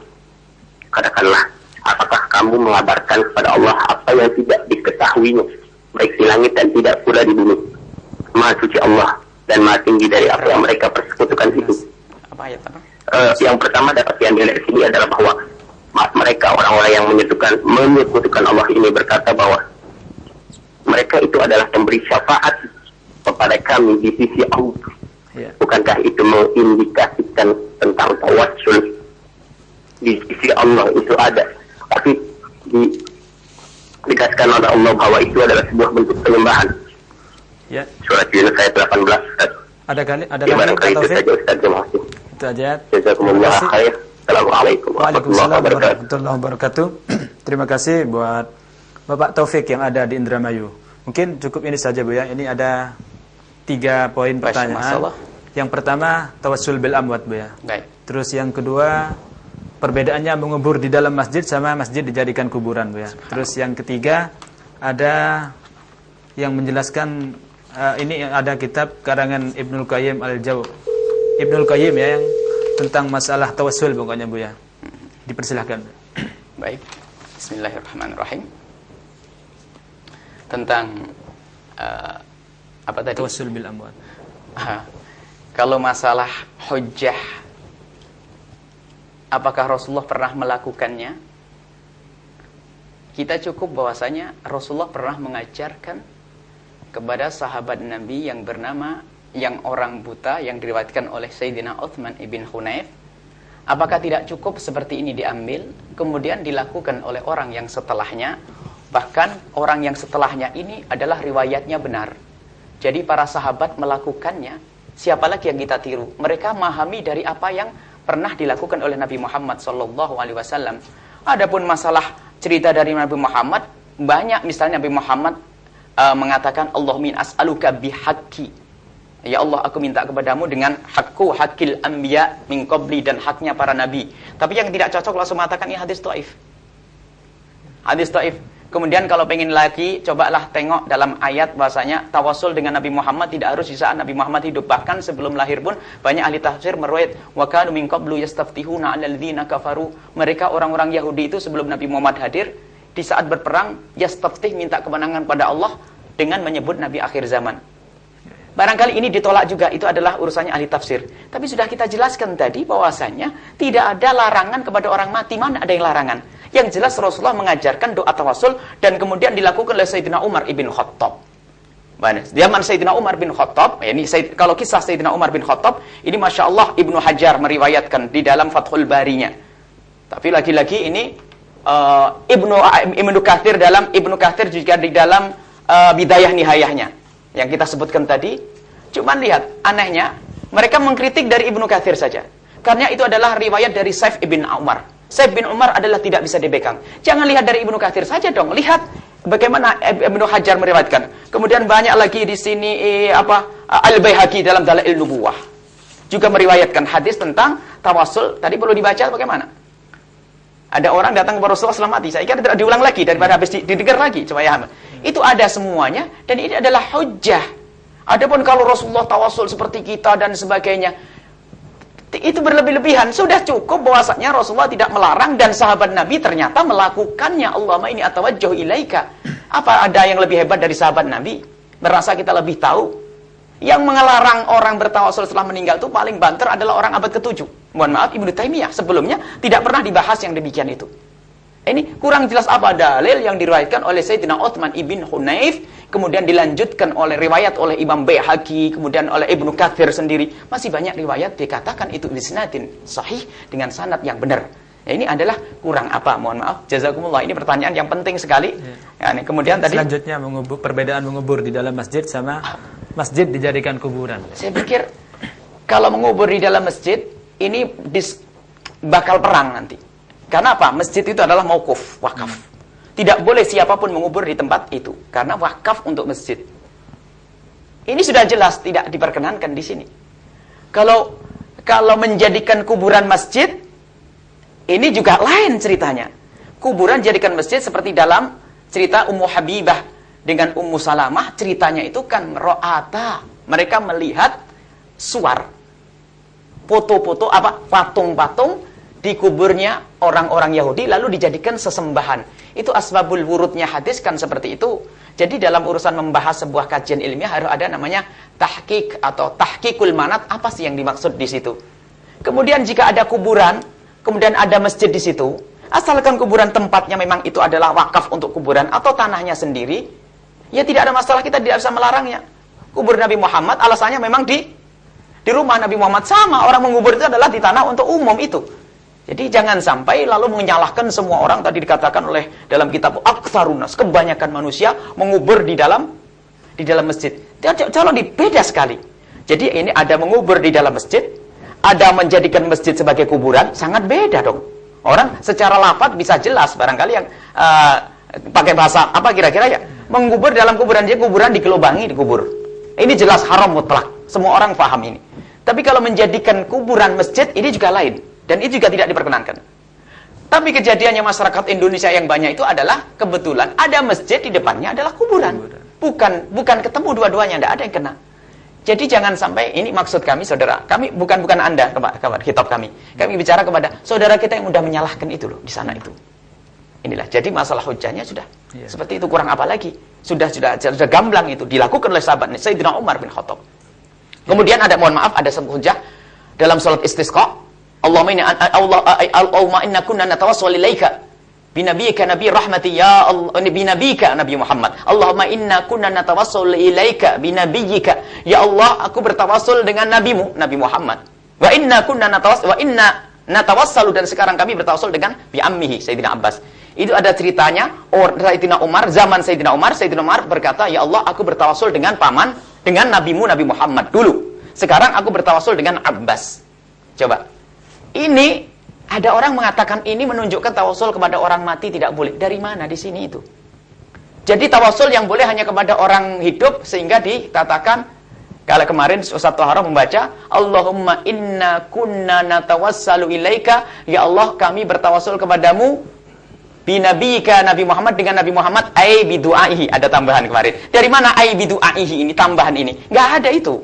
Katakanlah, apakah kamu mengabarkan kepada Allah apa yang tidak diketahuinya, baik di langit dan tidak pula di bumi? Maha suci Allah dan maha tinggi dari apa yang mereka persekutukan itu. Apa ayat apa? Yang pertama dapat diambil dari sini adalah bahwa mereka orang-orang yang menyekutukan Allah ini berkata bahwa mereka itu adalah pemberi syafaat kepada kami di sisi Allah. Bukankah itu mengindikasikan tentang tawassul di sisi Allah itu ada, tapi dikasihkan oleh Allah bahwa itu adalah sebuah bentuk penyembahan. Ya. Surat Yunus ayat 18. Ada kali itu saja Ustaz, terima kasih. Itu aja. Jazakumullah khair. Assalamualaikum Waalaikumsalam warahmatullahi wabarakatuh. Terima kasih buat Bapak Taufik yang ada di Indramayu. Mungkin cukup ini saja Bu ya. Ini ada 3 poin pertanyaan. Yang pertama, tawassul bil amwat Bu ya. Baik. Terus yang kedua, perbedaannya mengubur di dalam masjid sama masjid dijadikan kuburan Bu ya. Terus yang ketiga, ada yang menjelaskan ini ada kitab karangan Ibnul Qayyim Ibnul Qayyim ya, yang tentang masalah tawassul pokoknya Bu ya. Dipersilahkan. Baik. Bismillahirrahmanirrahim. Tentang apa tadi? Tawassul bil amwat. Kalau masalah hujjah, apakah Rasulullah pernah melakukannya? Kita cukup bahwasanya Rasulullah pernah mengajarkan kepada sahabat Nabi yang bernama yang orang buta yang diriwayatkan oleh Sayyidina Uthman ibn Hunayf. Apakah tidak cukup seperti ini diambil kemudian dilakukan oleh orang yang setelahnya? Bahkan orang yang setelahnya ini adalah riwayatnya benar. Jadi para sahabat melakukannya, siapa lagi yang kita tiru? Mereka memahami dari apa yang pernah dilakukan oleh Nabi Muhammad SAW. Adapun masalah cerita dari Nabi Muhammad, banyak. Misalnya Nabi Muhammad mengatakan, Allahumma as'aluka bihaqqi. Ya Allah, aku minta kepadamu dengan hakku, hakil anbiya min qabli, dan haknya para nabi. Tapi yang tidak cocok langsung mengatakan ini hadis dhaif. Hadis dhaif. Kemudian kalau pengen lagi, cobalah tengok dalam ayat bahasanya tawassul dengan Nabi Muhammad tidak harus di saat Nabi Muhammad hidup. Bahkan sebelum lahir pun banyak ahli tafsir meriwayat wa kanu min qablu yastaftihuna 'alal ladzina kafaru. Mereka orang-orang Yahudi itu sebelum Nabi Muhammad hadir, di saat berperang yastaftih, minta kemenangan pada Allah dengan menyebut Nabi akhir zaman. Barangkali ini ditolak juga, itu adalah urusannya ahli tafsir. Tapi sudah kita jelaskan tadi bahwasanya tidak ada larangan kepada orang mati. Mana ada yang larangan? Yang jelas Rasulullah mengajarkan doa tawassul dan kemudian dilakukan oleh Sayyidina Umar ibn Khattab. Zaman Sayyidina Umar bin Khattab, ini kalau kisah Sayyidina Umar bin Khattab, ini Masya Allah Ibnu Hajar meriwayatkan di dalam Fathul Barinya. Tapi lagi-lagi ini Ibnu Katsir juga di dalam Bidayah Nihayahnya yang kita sebutkan tadi. Cuman lihat, anehnya mereka mengkritik dari Ibnu Katsir saja, karena itu adalah riwayat dari Saif ibn Umar. Saif bin Umar adalah tidak bisa dibekang. Jangan lihat dari Ibnu Katsir saja dong, lihat bagaimana Ibnu Hajar meriwayatkan. Kemudian banyak lagi di sini Al-Baihaqi dalam Dalail Nubuwah juga meriwayatkan hadis tentang tawassul. Tadi perlu dibaca bagaimana? Ada orang datang kepada Rasulullah setelah mati. Saya kira tidak diulang lagi daripada habis didengar lagi. Coba ya. Itu ada semuanya dan ini adalah hujjah. Adapun kalau Rasulullah tawassul seperti kita dan sebagainya, itu berlebih-lebihan. Sudah cukup bahwasanya Rasulullah tidak melarang dan sahabat Nabi ternyata melakukannya. Allahumma inni atawajjahu ilaika. Apa ada yang lebih hebat dari sahabat Nabi? Merasa kita lebih tahu. Yang mengelarang orang bertawassul setelah meninggal itu paling banter adalah orang abad ke-7. Mohon maaf, Ibnu Taimiyah sebelumnya tidak pernah dibahas yang demikian itu. Ini kurang jelas apa dalil yang diriwayatkan oleh Sayyidina Uthman ibn Hunayf, kemudian dilanjutkan oleh riwayat oleh Imam Baihaqi, kemudian oleh Ibnu Katsir sendiri. Masih banyak riwayat dikatakan itu bisnadin sahih dengan sanad yang benar. Ya, ini adalah kurang apa? Mohon maaf. Jazakumullah. Ini pertanyaan yang penting sekali. Ya, ini kemudian tadi selanjutnya perbedaan mengubur di dalam masjid sama masjid dijadikan kuburan. Saya pikir kalau mengubur di dalam masjid, ini bakal perang nanti. Karena apa? Masjid itu adalah mauquf, wakaf. Tidak boleh siapapun mengubur di tempat itu. Karena wakaf untuk masjid. Ini sudah jelas tidak diperkenankan di sini. Kalau menjadikan kuburan masjid, ini juga lain ceritanya. Kuburan jadikan masjid seperti dalam cerita Ummu Habibah dengan Ummu Salamah, ceritanya itu kan ro'ata. Mereka melihat suar, foto-foto patung-patung di kuburnya orang-orang Yahudi lalu dijadikan sesembahan. Itu asbabul wurudnya hadis kan seperti itu. Jadi dalam urusan membahas sebuah kajian ilmiah harus ada namanya tahqiq atau tahqiqul manat, apa sih yang dimaksud di situ. Kemudian jika ada kuburan, kemudian ada masjid di situ, asalkan kuburan tempatnya memang itu adalah wakaf untuk kuburan atau tanahnya sendiri, ya tidak ada masalah, kita tidak bisa melarangnya. Kubur Nabi Muhammad alasannya memang di rumah Nabi Muhammad, sama orang mengubur itu adalah di tanah untuk umum itu. Jadi jangan sampai lalu menyalahkan semua orang, tadi dikatakan oleh dalam kitab Aktsarunas, kebanyakan manusia mengubur di dalam masjid. Kalau beda sekali. Jadi ini ada mengubur di dalam masjid, ada menjadikan masjid sebagai kuburan, sangat beda dong. Orang secara lafaz bisa jelas, barangkali yang pakai bahasa apa kira-kira ya, mengubur dalam kuburan, dia kuburan dikelubangi, dikubur. Ini jelas haram mutlak, semua orang paham ini. Tapi kalau menjadikan kuburan masjid, ini juga lain. Dan itu juga tidak diperkenankan. Tapi kejadiannya masyarakat Indonesia yang banyak itu adalah kebetulan ada masjid di depannya adalah kuburan. Bukan ketemu dua-duanya, tidak ada yang kena. Jadi jangan sampai, ini maksud kami saudara, kami bukan Anda, khitab kami. Kami bicara kepada saudara kita yang mudah menyalahkan itu loh di sana itu. Inilah, jadi masalah hujahnya sudah seperti itu, kurang apa lagi? Sudah gamblang itu dilakukan oleh sahabat Sayyidina Umar bin Khattab. Kemudian ada, mohon maaf, ada sebuah hujah dalam salat istisqa. Allahumma inna kunna natawassalu ilaika binabiyyika nabiy rahmati ya Allah, binabiyyika Nabi Muhammad. Allahumma inna kunna natawassalu ilaika binabiyyika, ya Allah, aku bertawassul dengan nabimu Nabi Muhammad. Wa inna kunna natawassalu, dan sekarang kami bertawassul dengan bi ammihi Sayyidina Abbas. Itu ada ceritanya, Sayyidina Umar, zaman Sayyidina Umar berkata, ya Allah, aku bertawassul dengan paman, dengan nabimu Nabi Muhammad dulu. Sekarang aku bertawassul dengan Abbas. Coba. Ini ada orang mengatakan ini menunjukkan tawassul kepada orang mati tidak boleh. Dari mana di sini itu? Jadi tawassul yang boleh hanya kepada orang hidup, sehingga dikatakan kalau kemarin Ustaz Thaharah membaca Allahumma inna kunna natawassalu ilaika, ya Allah, kami bertawassul kepadamu binabiyika Nabi Muhammad, dengan Nabi Muhammad ai bidu'aihi, ada tambahan kemarin. Dari mana ai bidu'aihi ini, tambahan ini? Enggak ada itu.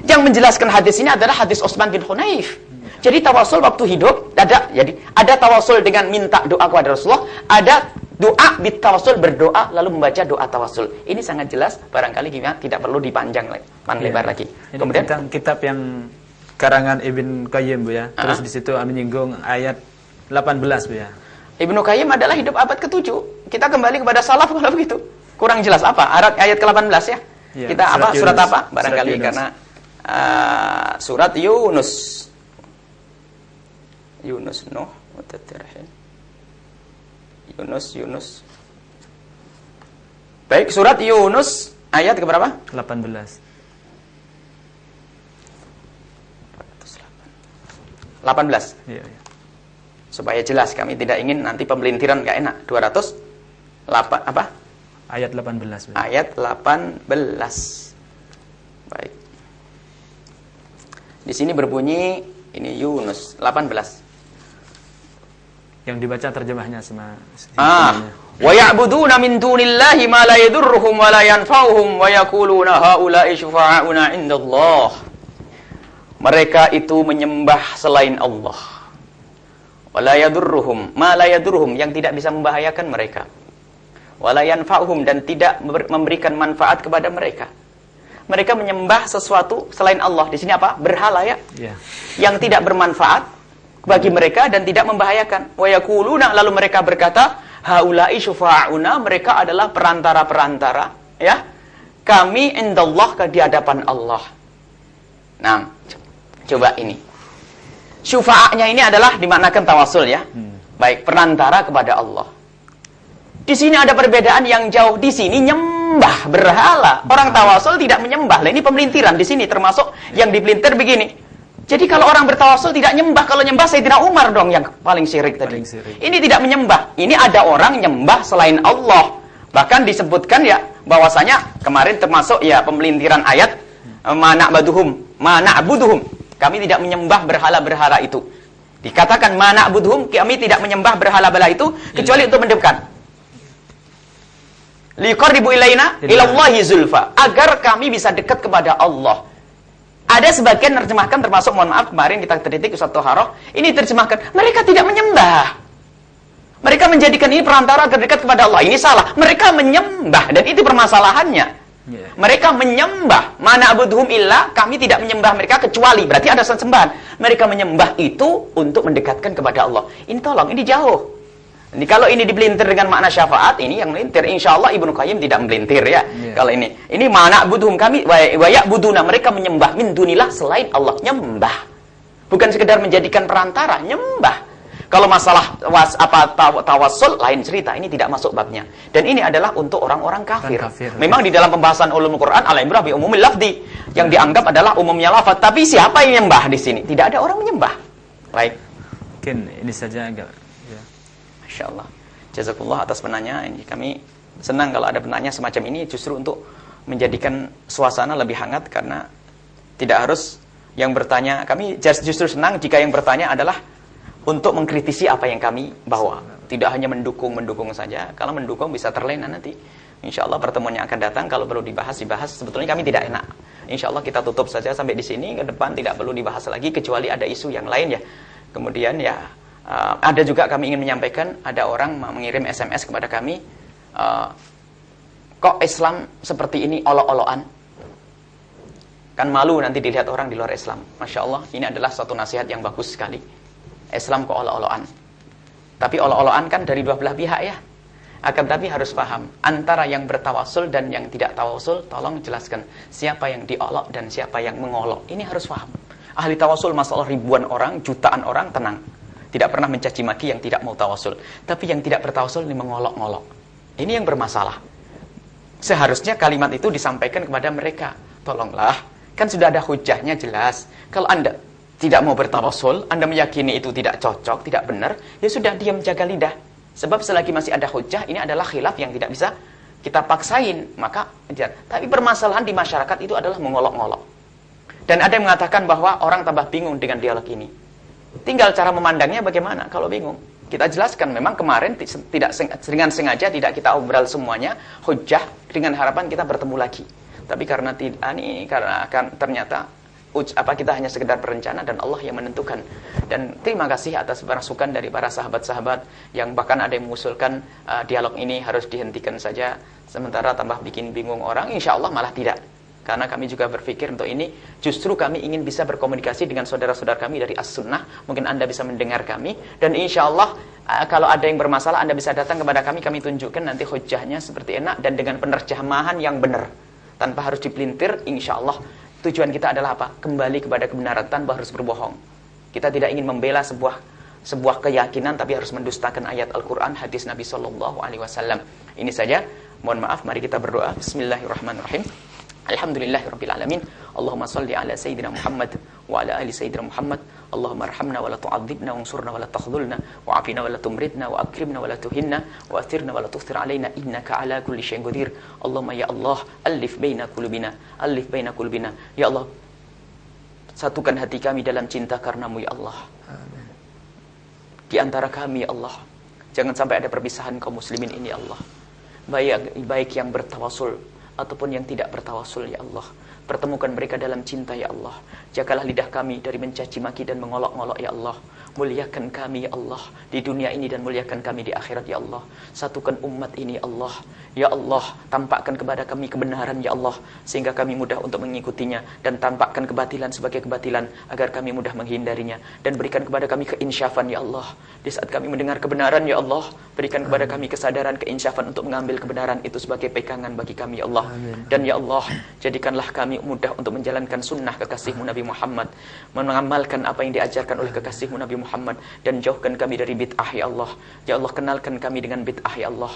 Yang menjelaskan hadis ini adalah hadis Utsman bin Hunayf. Jadi tawassul waktu hidup ada tawassul dengan minta doa kepada Rasulullah, ada doa bitawassul, berdoa lalu membaca doa tawassul. Ini sangat jelas, barangkali gimana tidak perlu dipanjang lebar lagi. Ini kemudian tentang kitab yang karangan Ibnu Qayyim, Bu ya. Terus di situ menyinggung ayat 18, Bu ya. Ibnu Qayyim adalah hidup abad ke-7. Kita kembali kepada salaf kalau begitu. Kurang jelas apa? Ayat ke-18 ya. Kita apa? Surat apa? Barangkali karena surat Yunus. Nuh, Yunus. Baik, surat Yunus ayat ke berapa? 18. 18. Iya. Supaya jelas, kami tidak ingin nanti pembelintiran enggak enak. 208 apa? Ayat 18. Ayat 18. Baik. Di sini berbunyi ini Yunus 18. Yang dibaca terjemahnya sama. Wa ya'buduna min dunillahi ma la yadurruhum wa la yanfa'uhum wa yaquluna haula'i syufa'auna 'indallah. Mereka itu menyembah selain Allah. Wa la yadurruhum, ma la yadurruhum, yang tidak bisa membahayakan mereka. Wa la yanfa'uhum, dan tidak memberikan manfaat kepada mereka. Mereka menyembah sesuatu selain Allah. Di sini apa? Berhala ya. Yang tidak bermanfaat bagi mereka dan tidak membahayakan. Wa yaquluna, lalu mereka berkata, haula'i syufa'auna, mereka adalah perantara-perantara ya. Kami indallah, di hadapan Allah. Nah, coba ini. Syufa'anya ini adalah dimaknakan tawassul ya. Baik, perantara kepada Allah. Di sini ada perbedaan yang jauh. Di sini menyembah berhala. Orang tawasul tidak menyembah. Nah, ini pemelintiran di sini termasuk yang dipelintir begini. Jadi kalau orang bertawasul tidak nyembah, kalau nyembah Sayyidina Umar dong yang paling syirik tadi. Ini tidak menyembah. Ini ada orang nyembah selain Allah. Bahkan disebutkan ya bahwasanya kemarin termasuk ya pemelintiran ayat mana'buduhum. Kami tidak menyembah berhala-berhala itu. Dikatakan mana'buduhum, kami tidak menyembah berhala-berhala itu kecuali untuk mendekatkan. Liqarribu ilaina ilallahi zulfa, agar kami bisa dekat kepada Allah. Ada sebagian terjemahkan termasuk mohon maaf kemarin kita terdidik Ustaz Toharoh, ini terjemahkan mereka tidak menyembah. Mereka menjadikan ini perantara agar dekat kepada Allah. Ini salah. Mereka menyembah dan itu permasalahannya. Mereka menyembah, mana'buduhum illa, kami tidak menyembah mereka kecuali, berarti ada sembahan. Mereka menyembah itu untuk mendekatkan kepada Allah. Ini tolong, ini jauh. Ini kalau ini dibelintir dengan makna syafaat, ini yang melintir. Insya Allah Ibnu Qayyim tidak melintir ya. Kalau ini mana'buduhum, kami waya'buduna, mereka menyembah min dunillah, selain Allah, nyembah. Bukan sekedar menjadikan perantara, nyembah. Kalau masalah tawassul lain cerita, ini tidak masuk babnya. Dan ini adalah untuk orang-orang kafir. Memang di dalam pembahasan ulumul Quran al-ibrah bi umumil lafzi, yang dianggap adalah umumnya lafaz. Tapi siapa yang menyembah di sini? Tidak ada orang menyembah. Baik. Mungkin ini saja agak ya. Masya Allah. Jazakumullah atas penanya. Ini kami senang kalau ada penanya semacam ini justru untuk menjadikan suasana lebih hangat karena tidak harus yang bertanya. Kami justru senang jika yang bertanya adalah untuk mengkritisi apa yang kami bawa. Tidak hanya mendukung saja. Kalau mendukung bisa terlena nanti. Insya Allah pertemuan yang akan datang kalau perlu dibahas. Sebetulnya kami tidak enak. Insya Allah kita tutup saja sampai di sini. Ke depan tidak perlu dibahas lagi kecuali ada isu yang lain ya. Kemudian ya ada juga kami ingin menyampaikan, ada orang mengirim SMS kepada kami. Kok Islam seperti ini olok-olokan? Kan malu nanti dilihat orang di luar Islam. Masya Allah ini adalah suatu nasihat yang bagus sekali. Islam kok olok-olokan. Tapi olok-olokan kan dari dua belah pihak ya. Akan tapi harus paham, antara yang bertawasul dan yang tidak tawasul, tolong jelaskan siapa yang diolok dan siapa yang mengolok. Ini harus paham. Ahli tawasul masalah ribuan orang, jutaan orang, tenang. Tidak pernah mencaci maki yang tidak mau tawasul. Tapi yang tidak bertawasul ini mengolok-ngolok. Ini yang bermasalah. Seharusnya kalimat itu disampaikan kepada mereka. Tolonglah, kan sudah ada hujahnya jelas. Kalau Anda tidak mau bertawasul, Anda meyakini itu tidak cocok, tidak benar, ya sudah diam jaga lidah. Sebab selagi masih ada hujah, ini adalah khilaf yang tidak bisa kita paksain. Maka, tapi permasalahan di masyarakat itu adalah mengolok-ngolok. Dan ada yang mengatakan bahwa orang tambah bingung dengan dialog ini. Tinggal cara memandangnya bagaimana kalau bingung. Kita jelaskan, memang kemarin tidak dengan sengaja tidak kita obrol semuanya hujah dengan harapan kita bertemu lagi. Tapi karena ternyata kita hanya sekedar berencana dan Allah yang menentukan. Dan terima kasih atas masukan dari para sahabat-sahabat yang bahkan ada yang mengusulkan dialog ini harus dihentikan saja sementara tambah bikin bingung orang. Insya Allah malah tidak. Karena kami juga berpikir untuk ini justru kami ingin bisa berkomunikasi dengan saudara-saudara kami dari As-Sunnah. Mungkin Anda bisa mendengar kami dan insya Allah kalau ada yang bermasalah Anda bisa datang kepada kami tunjukkan nanti hujahnya seperti enak dan dengan penerjemahan yang benar tanpa harus dipelintir. Insya Allah tujuan kita adalah apa? Kembali kepada kebenaran tanpa harus berbohong. Kita tidak ingin membela sebuah keyakinan tapi harus mendustakan ayat Al-Qur'an, hadis Nabi sallallahu alaihi wasallam. Ini saja. Mohon maaf, mari kita berdoa. Bismillahirrahmanirrahim. Alhamdulillahirabbil alamin. Allahumma shalli ala sayyidina Muhammad wa ala ali sayyidina Muhammad. Allahumma arhamna wa la tu'adzibna wansurna wa la takhdhulna wa afina wa la tumridna wa akrimna wa la tuhinna wa athirna wa la tuthir alaina innaka ala kulli syai'in qadir. Allahumma ya Allah, alif baina qulubina. Ya Allah, satukan hati kami dalam cinta karenamu ya Allah. Amin. Di antara kami ya Allah, jangan sampai ada perpisahan kaum muslimin ini ya Allah. Baik yang bertawasul ataupun yang tidak bertawasul ya Allah. Pertemukan mereka dalam cinta ya Allah. Jagalah lidah kami dari mencaci maki dan mengolok-ngolok ya Allah. Muliakan kami ya Allah di dunia ini dan muliakan kami di akhirat ya Allah. Satukan umat ini ya Allah. Ya Allah, tampakkan kepada kami kebenaran ya Allah sehingga kami mudah untuk mengikutinya dan tampakkan kebatilan sebagai kebatilan agar kami mudah menghindarinya dan berikan kepada kami keinsyafan ya Allah. Di saat kami mendengar kebenaran ya Allah, berikan kepada kami kesadaran keinsyafan untuk mengambil kebenaran itu sebagai pegangan bagi kami ya Allah. Dan ya Allah, jadikanlah kami mudah untuk menjalankan sunnah kekasihmu Nabi Muhammad, mengamalkan apa yang diajarkan oleh kekasihmu Nabi Muhammad Muhammad, dan jauhkan kami dari bid'ah ya Allah. Ya Allah, kenalkan kami dengan bid'ah ya Allah,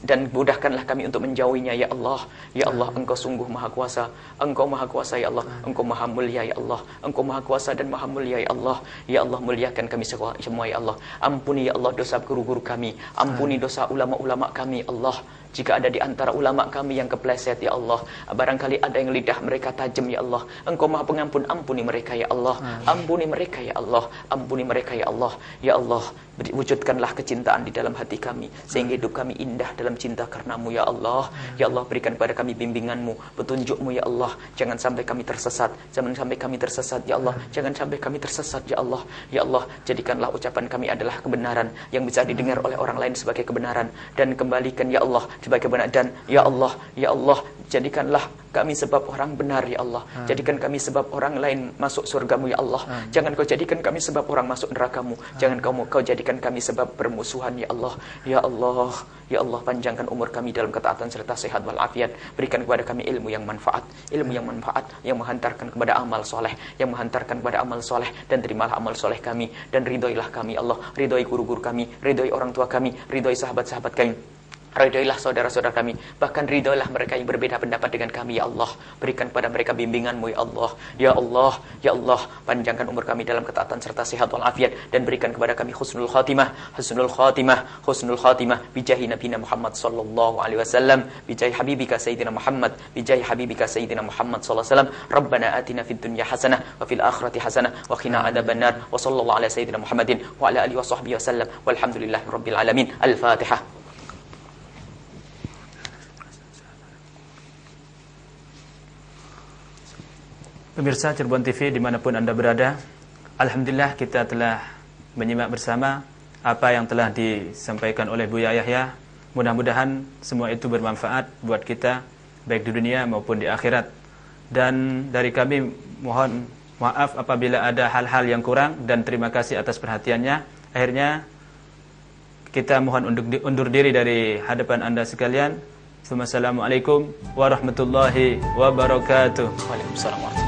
dan mudahkanlah kami untuk menjauhinya ya Allah. Ya Allah, Engkau sungguh maha kuasa, Engkau maha kuasa ya Allah, Engkau maha mulia ya Allah, Engkau maha kuasa dan maha mulia ya Allah. Ya Allah, muliakan kami semua ya Allah. Ampuni ya Allah dosa guru-guru kami, ampuni dosa ulama-ulama kami Allah. Jika ada di antara ulama kami yang kepleset ya Allah, barangkali ada yang lidah mereka tajam ya Allah, Engkau maha pengampun, ampuni mereka ya Allah. Ampuni mereka ya Allah, ampuni mereka ya Allah. Ya Allah, wujudkanlah kecintaan di dalam hati kami, sehingga hidup kami indah dalam cinta karenamu ya Allah. Ya Allah, berikan kepada kami bimbinganmu, petunjukmu ya Allah. Jangan sampai kami tersesat, jangan sampai kami tersesat ya Allah, jangan sampai kami tersesat ya Allah. Ya Allah, jadikanlah ucapan kami adalah kebenaran yang bisa didengar oleh orang lain sebagai kebenaran, dan kembalikan ya Allah sebagai benar. Dan ya Allah, jadikanlah kami sebab orang benar ya Allah. Jadikan kami sebab orang lain masuk surgamu ya Allah. Jangan kau jadikan kami sebab orang masuk nerakamu. Jangan kau jadikan kami sebab permusuhan ya Allah. Ya Allah, ya Allah, panjangkan umur kami dalam ketaatan serta sehat walafiat. Berikan kepada kami ilmu yang manfaat, ilmu yang manfaat, yang menghantarkan kepada amal soleh, yang menghantarkan kepada amal soleh. Dan terimalah amal soleh kami, dan ridhoilah kami Allah. Ridhoi guru-guru kami, ridhoi orang tua kami, ridhoi sahabat-sahabat kami, ridhoilah saudara-saudara kami, bahkan ridhoilah mereka yang berbeda pendapat dengan kami ya Allah. Berikan kepada mereka bimbinganmu ya Allah. Ya Allah, ya Allah, panjangkan umur kami dalam ketaatan serta sehat walafiat, dan berikan kepada kami husnul khatimah, husnul khatimah, husnul khatimah, bijahi nabiyina Muhammad sallallahu alaihi wasallam, bijahi habibika sayyidina Muhammad, bijahi habibika sayyidina Muhammad sallallahu alaihi wasallam. Rabbana atina fid dunya hasanah wa fil akhirati hasanah wa qina adzabannar. Wa sallallahu ala sayyidina Muhammadin wa ala alihi washabbihi wasallam. Walhamdulillahi rabbil alamin. Al-Fatihah. Pemirsa Cirebon TV dimanapun Anda berada, alhamdulillah kita telah menyimak bersama apa yang telah disampaikan oleh Buya Yahya. Mudah-mudahan semua itu bermanfaat buat kita, baik di dunia maupun di akhirat. Dan dari kami mohon maaf apabila ada hal-hal yang kurang, dan terima kasih atas perhatiannya. Akhirnya kita mohon undur diri dari hadapan Anda sekalian. Assalamualaikum warahmatullahi wabarakatuh. Waalaikumsalam warahmatullahi wabarakatuh.